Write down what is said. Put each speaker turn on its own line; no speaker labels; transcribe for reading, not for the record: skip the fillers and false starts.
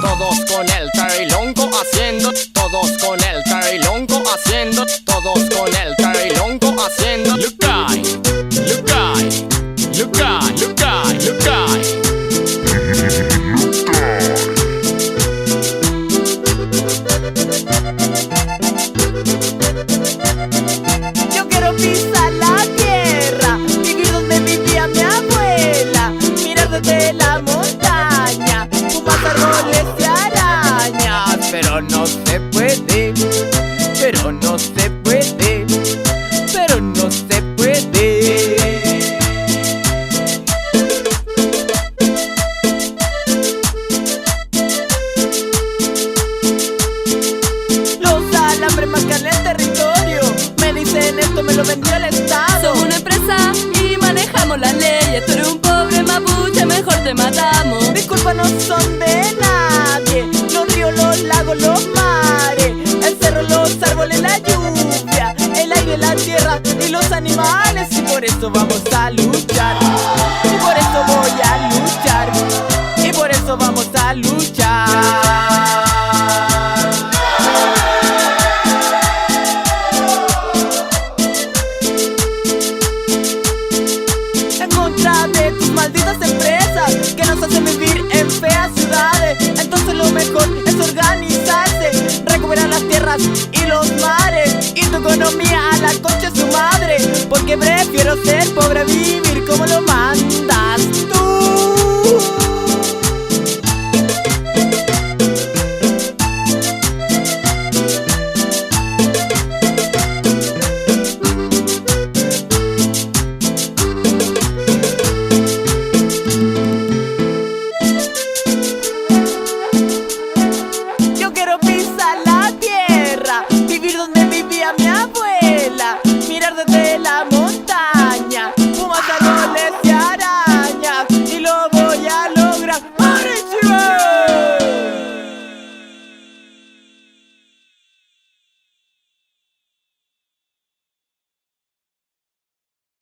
Todos con el tarilongo haciendo, todos con el tarilongo haciendo, todos con el tarilongo haciendo. Lukai, Lukai, Lukai, Lukai, Lukai.
Yo quiero pisar la tierra, vivir donde vivía mi abuela, mirar desde la montaña, fumar árboles y arañas. Pero no se puede, pero no se puede, pero no se puede. Los alambres marcan el territorio, me dicen esto me lo vendió el Estado.
Somos una empresa y manejamos las leyes. Tú eres un pobre mapuche, mejor te matamos.
Mis culpas no son de nadie, los ríos, los lagos, los mares, el cerro, los árboles, la lluvia, el aire, la tierra y los animales. Y por eso vamos a luchar, y por eso voy a luchar, y por eso vamos a luchar. En contra de tus malditas empresas que nos hacen vivir en feas ciudades. Entonces lo mejor es organizarse, recuperar las tierras y los mares, y tu economía a la concha de su madre, porque prefiero ser pobre a vivir como lo manda.